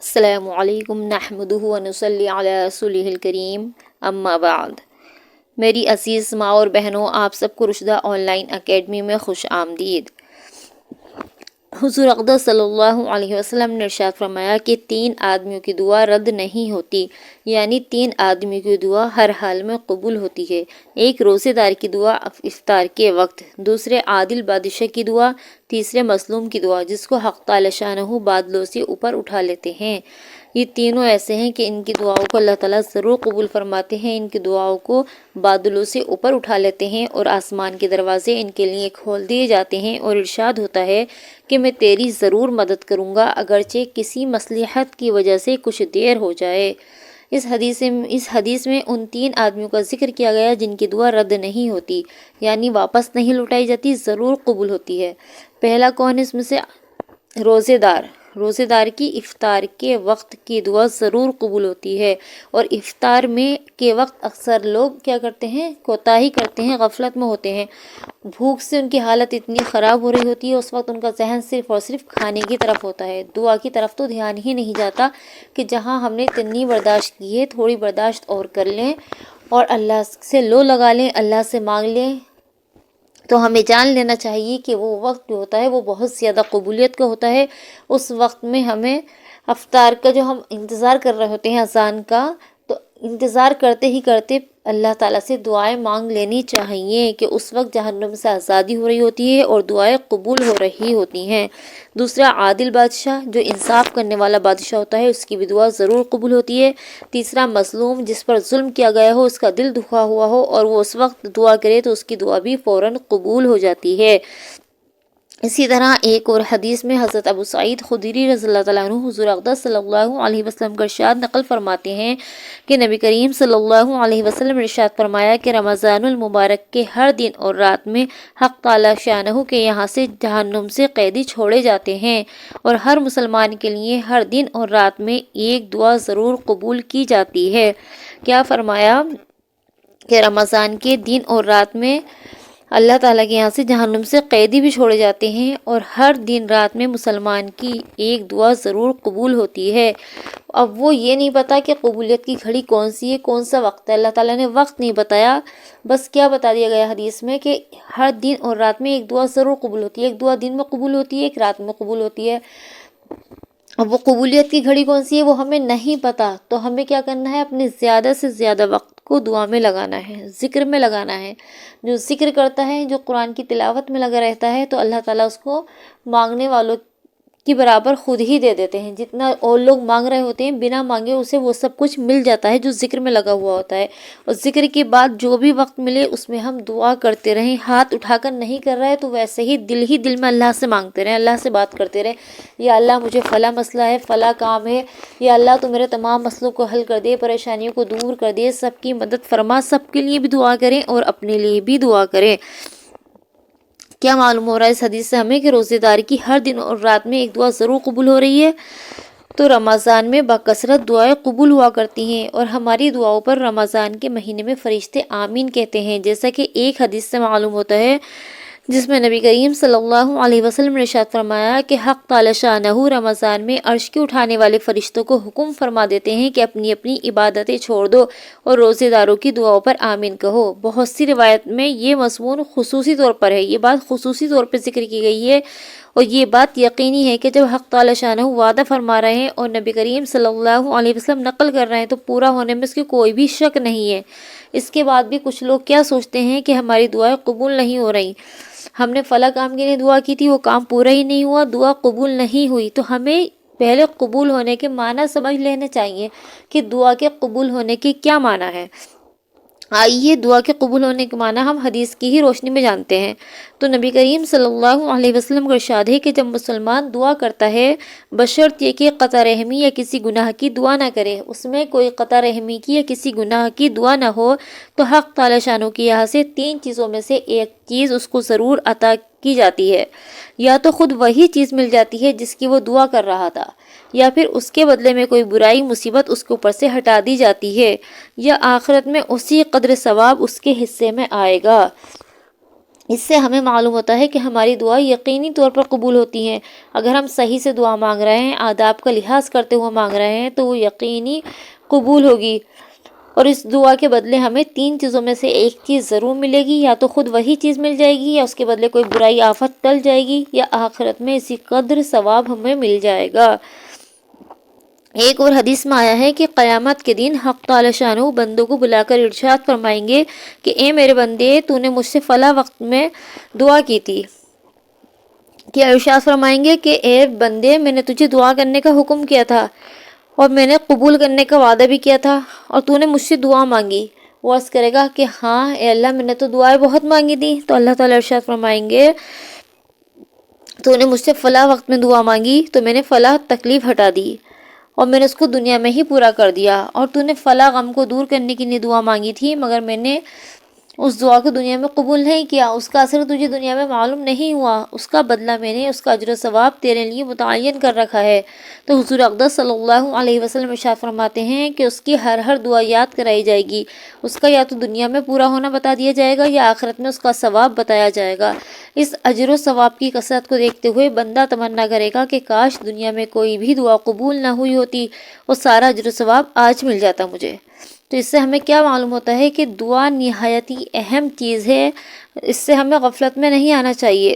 السلام علیکم نحمدہ ونصلی علی رسولہ الکریم اما بعد۔ میری عزیز ماں اور بہنوں، آپ سب کو رشدہ آن لائن اکیڈمی میں خوش آمدید۔ حضور اقدس صلی اللہ علیہ وسلم نے ارشاد فرمایا کہ 3 آدمیوں کی دعا رد نہیں ہوتی، یعنی 3 آدمیوں کی دعا ہر حال میں قبول ہوتی ہے۔ ایک روزے دار کی دعا افطار کے وقت، دوسرے عادل بادشاہ کی دعا، تیسرے مظلوم کی دعا جس کو حق تعالی شانہ بادلوں سے اوپر اٹھا لیتے ہیں۔ یہ تینوں ایسے ہیں کہ ان کی دعاؤں کو اللہ تعالیٰ ضرور قبول فرماتے ہیں، ان کی دعاؤں کو بادلوں سے اوپر اٹھا لیتے ہیں اور آسمان کے دروازے ان کے لیے کھول دیے جاتے ہیں، اور ارشاد ہوتا ہے کہ میں تیری ضرور مدد کروں گا اگرچہ کسی مصلحت کی وجہ سے کچھ دیر ہو جائے۔ اس حدیث میں ان 3 آدمیوں کا ذکر کیا گیا جن کی دعا رد نہیں ہوتی، یعنی واپس نہیں لوٹائی جاتی، ضرور قبول ہوتی ہے۔ پہلا کون ہے اس میں سے؟ روزے دار کی افطار کے وقت کی دعا ضرور قبول ہوتی ہے، اور افطار کے وقت اکثر لوگ کیا کرتے ہیں؟ کوتاہی کرتے ہیں، غفلت میں ہوتے ہیں، بھوک سے ان کی حالت اتنی خراب ہو رہی ہوتی ہے، اس وقت ان کا ذہن صرف اور صرف کھانے کی طرف ہوتا ہے، دعا کی طرف تو دھیان ہی نہیں جاتا کہ جہاں ہم نے اتنی برداشت کی ہے تھوڑی برداشت اور کر لیں اور اللہ سے لو لگا لیں، اللہ سے مانگ لیں۔ تو ہمیں جان لینا چاہیے کہ وہ وقت جو ہوتا ہے وہ بہت زیادہ قبولیت کا ہوتا ہے۔ اس وقت میں ہمیں افطار کا جو ہم انتظار کر رہے ہوتے ہیں اذان کا، تو انتظار کرتے ہی کرتے اللہ تعالیٰ سے دعائیں مانگ لینی چاہیے کہ اس وقت جہنم سے آزادی ہو رہی ہوتی ہے اور دعائیں قبول ہو رہی ہوتی ہیں۔ دوسرا عادل بادشاہ، جو انصاف کرنے والا بادشاہ ہوتا ہے، اس کی بھی دعا ضرور قبول ہوتی ہے۔ تیسرا مظلوم، جس پر ظلم کیا گیا ہو، اس کا دل دکھا ہوا ہو اور وہ اس وقت دعا کرے تو اس کی دعا بھی فوراً قبول ہو جاتی ہے۔ اسی طرح ایک اور حدیث میں حضرت ابو سعید خدری رضی اللہ تعالیٰ عنہ حضور اقدس صلی اللہ علیہ وسلم کا ارشاد نقل فرماتے ہیں کہ نبی کریم صلی اللہ علیہ وسلم نے ارشاد فرمایا کہ رمضان المبارک کے ہر دن اور رات میں حق تعالی شانہ کے یہاں سے جہنم سے قیدی چھوڑے جاتے ہیں، اور ہر مسلمان کے لیے ہر دن اور رات میں ایک دعا ضرور قبول کی جاتی ہے۔ کیا فرمایا کہ رمضان کے دن اور رات میں اللہ تعالیٰ کے یہاں سے جہنم سے قیدی بھی چھوڑے جاتے ہیں، اور ہر دن رات میں مسلمان کی ایک دعا ضرور قبول ہوتی ہے۔ اب وہ یہ نہیں پتا کہ قبولیت کی گھڑی کون سی ہے، کون سا وقت ہے، اللہ تعالیٰ نے وقت نہیں بتایا، بس کیا بتا دیا گیا حدیث میں کہ ہر دن اور رات میں ایک دعا ضرور قبول ہوتی ہے، ایک دعا دن میں قبول ہوتی ہے، ایک رات میں قبول ہوتی ہے۔ اب وہ قبولیت کی گھڑی کون سی ہے وہ ہمیں نہیں پتا، تو ہمیں کیا کرنا ہے؟ اپنے زیادہ سے زیادہ وقت کو دعا میں لگانا ہے، ذکر میں لگانا ہے۔ جو ذکر کرتا ہے، جو قرآن کی تلاوت میں لگا رہتا ہے، تو اللہ تعالیٰ اس کو مانگنے والوں کی برابر خود ہی دے دیتے ہیں۔ جتنا اور لوگ مانگ رہے ہوتے ہیں بنا مانگے اسے وہ سب کچھ مل جاتا ہے جو ذکر میں لگا ہوا ہوتا ہے۔ اور ذکر کے بعد جو بھی وقت ملے اس میں ہم دعا کرتے رہیں، ہاتھ اٹھا کر نہیں کر رہے تو ویسے ہی دل میں اللہ سے مانگتے رہیں، اللہ سے بات کرتے رہیں، یا اللہ مجھے فلاں مسئلہ ہے، فلاں کام ہے، یا اللہ تو میرے تمام مسئلوں کو حل کر دے، پریشانیوں کو دور کر دے، سب کی مدد فرما۔ سب کے لیے بھی دعا کریں اور اپنے لیے بھی دعا کریں۔ کیا معلوم ہو رہا ہے اس حدیث سے ہمیں کہ روزے دار کی ہر دن اور رات میں ایک دعا ضرور قبول ہو رہی ہے۔ تو رمضان میں بکثرت دعائیں قبول ہوا کرتی ہیں، اور ہماری دعاؤں پر رمضان کے مہینے میں فرشتے آمین کہتے ہیں، جیسا کہ ایک حدیث سے معلوم ہوتا ہے جس میں نبی کریم صلی اللہ علیہ وسلم نے ارشاد فرمایا کہ حق تعالی شانہ رمضان میں عرش کے اٹھانے والے فرشتوں کو حکم فرما دیتے ہیں کہ اپنی اپنی عبادتیں چھوڑ دو اور روزے داروں کی دعاؤں پر آمین کہو۔ بہت سی روایت میں یہ مضمون خصوصی طور پر ہے، یہ بات خصوصی طور پر ذکر کی گئی ہے، اور یہ بات یقینی ہے کہ جب حق تعالی شانہ وعدہ فرما رہے ہیں اور نبی کریم صلی اللہ علیہ وسلم نقل کر رہے ہیں تو پورا ہونے میں اس کی کوئی بھی شک نہیں ہے۔ اس کے بعد بھی کچھ لوگ کیا سوچتے ہیں کہ ہماری دعائیں قبول نہیں ہو رہی، ہم نے فلاں کام کے لیے دعا کی تھی، وہ کام پورا ہی نہیں ہوا، دعا قبول نہیں ہوئی۔ تو ہمیں پہلے قبول ہونے کے معنی سمجھ لینے چاہیے کہ دعا کے قبول ہونے کے کیا معنی ہے۔ آئیے دعا کے قبول ہونے کے معنی ہم حدیث کی ہی روشنی میں جانتے ہیں۔ تو نبی کریم صلی اللہ علیہ وسلم کا ارشاد ہے کہ جب مسلمان دعا کرتا ہے بشرط یہ کہ قطع رحمی یا کسی گناہ کی دعا نہ کرے، اس میں کوئی قطع رحمی کی یا کسی گناہ کی دعا نہ ہو، تو حق تعالی شانہ کی یہاں سے 3 چیزوں میں سے ایک چیز اس کو ضرور عطا کی جاتی ہے۔ یا تو خود وہی چیز مل جاتی ہے جس کی وہ دعا کر رہا تھا، یا پھر اس کے بدلے میں کوئی برائی مصیبت اس کے اوپر سے ہٹا دی جاتی ہے، یا آخرت میں اسی قدر ثواب اس کے حصے میں آئے گا۔ اس سے ہمیں معلوم ہوتا ہے کہ ہماری دعا یقینی طور پر قبول ہوتی ہیں۔ اگر ہم صحیح سے دعا مانگ رہے ہیں، آداب کا لحاظ کرتے ہوئے مانگ رہے ہیں، تو وہ یقینی قبول ہوگی۔ اور اس دعا کے بدلے ہمیں 3 چیزوں میں سے ایک چیز ضرور ملے گی، یا تو خود وہی چیز مل جائے گی، یا اس کے بدلے کوئی برائی آفت ٹل جائے گی، یا آخرت میں اسی قدر ثواب ہمیں مل جائے گا۔ ایک اور حدیث میں آیا ہے کہ قیامت کے دن حق تعالی شانہ بندوں کو بلا کر ارشاد فرمائیں گے کہ اے میرے بندے، تو نے مجھ سے فلاں وقت میں دعا کی تھی۔ کہ ارشاد فرمائیں گے کہ اے بندے، میں نے تجھے دعا کرنے کا حکم کیا تھا اور میں نے قبول کرنے کا وعدہ بھی کیا تھا، اور تو نے مجھ سے دعا مانگی۔ وہ عرض کرے گا کہ ہاں اے اللہ، میں نے تو دعائیں بہت مانگی تھی۔ تو اللہ تعالیٰ ارشاد فرمائیں گے تو نے مجھ سے فلاں وقت میں دعا مانگی تو میں نے فلاں تکلیف ہٹا دی اور میں نے اس کو دنیا میں ہی پورا کر دیا، اور تو نے فلاں غم کو دور کرنے کے لیے دعا مانگی تھی، مگر میں نے اس دعا کو دنیا میں قبول نہیں کیا، اس کا اثر تجھے دنیا میں معلوم نہیں ہوا، اس کا بدلہ میں نے اس کا اجر و ثواب تیرے لیے متعین کر رکھا ہے۔ تو حضور اقدس صلی اللہ علیہ وسلم ارشاد فرماتے ہیں کہ اس کی ہر دعا یاد کرائی جائے گی، اس کا یا تو دنیا میں پورا ہونا بتا دیا جائے گا، یا آخرت میں اس کا ثواب بتایا جائے گا۔ اس اجر و ثواب کی کثرت کو دیکھتے ہوئے بندہ تمنا کرے گا کہ کاش دنیا میں کوئی بھی دعا قبول نہ ہوئی ہوتی اور سارا اجر و ثواب آج مل جاتا مجھے۔ تو اس سے ہمیں کیا معلوم ہوتا ہے کہ دعا نہایت ہی اہم چیز ہے، اس سے ہمیں غفلت میں نہیں آنا چاہیے،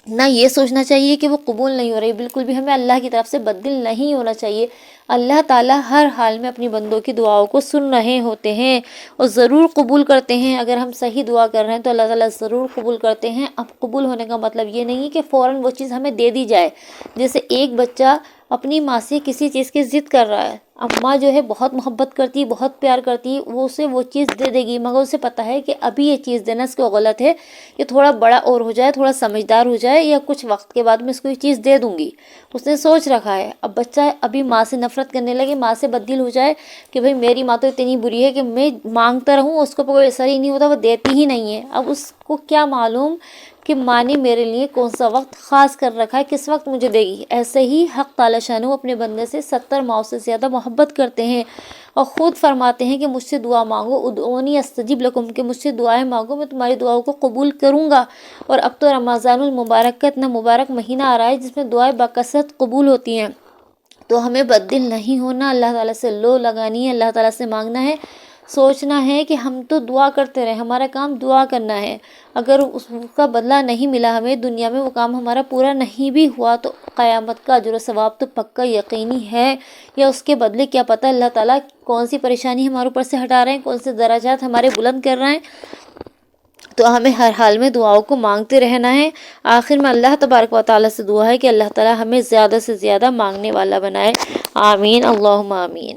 نہ یہ سوچنا چاہیے کہ وہ قبول نہیں ہو رہی، بالکل بھی ہمیں اللہ کی طرف سے بددل نہیں ہونا چاہیے۔ اللہ تعالیٰ ہر حال میں اپنی بندوں کی دعاؤں کو سن رہے ہوتے ہیں اور ضرور قبول کرتے ہیں۔ اگر ہم صحیح دعا کر رہے ہیں تو اللہ تعالیٰ ضرور قبول کرتے ہیں۔ اب قبول ہونے کا مطلب یہ نہیں کہ فوراً وہ چیز ہمیں دے دی جائے۔ جیسے ایک بچہ اپنی ماں سے کسی چیز کی ضد کر رہا ہے، اماں جو ہے بہت محبت کرتی، بہت پیار کرتی، وہ اسے وہ چیز دے دے گی، مگر اسے پتہ ہے کہ ابھی یہ چیز دینا اس کو غلط ہے، کہ تھوڑا بڑا اور ہو جائے، تھوڑا سمجھدار ہو جائے، یا کچھ وقت کے بعد میں اس کو یہ چیز دے دوں گی، اس نے سوچ رکھا ہے۔ اب بچہ ابھی ماں سے نفرت کرنے لگے، ماں سے بددل ہو جائے کہ بھئی میری ماں تو اتنی بری ہے کہ میں مانگتا رہوں اس کو کوئی اثر ہی نہیں ہوتا، وہ دیتی ہی نہیں ہے۔ اب اس کو کیا معلوم کہ ماں نے میرے لیے کون سا وقت خاص کر رکھا ہے، کس وقت مجھے دے گی۔ ایسے ہی حق تعالی شانہ اپنے بندے سے 70 ماؤں سے زیادہ محبت کرتے ہیں، اور خود فرماتے ہیں کہ مجھ سے دعا مانگو، ادعونی استجب لکم، کہ مجھ سے دعائیں مانگو، میں تمہاری دعاؤں کو قبول کروں گا۔ اور اب تو رمضان المبارک کا اتنا مبارک مہینہ آ رہا ہے جس میں دعائیں بکثرت قبول ہوتی ہیں، تو ہمیں بددل نہیں ہونا، اللہ تعالیٰ سے لو لگانی ہے، اللہ تعالیٰ سے مانگنا ہے، سوچنا ہے کہ ہم تو دعا کرتے رہے، ہمارا کام دعا کرنا ہے۔ اگر اس کا بدلہ نہیں ملا ہمیں دنیا میں، وہ کام ہمارا پورا نہیں بھی ہوا، تو قیامت کا اجر و ثواب تو پکا یقینی ہے، یا اس کے بدلے کیا پتہ اللہ تعالیٰ کون سی پریشانی ہمارے اوپر سے ہٹا رہے ہیں، کون سے درجات ہمارے بلند کر رہے ہیں۔ تو ہمیں ہر حال میں دعاؤں کو مانگتے رہنا ہے۔ آخر میں اللہ تبارک و تعالیٰ سے دعا ہے کہ اللہ تعالیٰ ہمیں زیادہ سے زیادہ مانگنے والا بنائے۔ آمین، اللہم آمین۔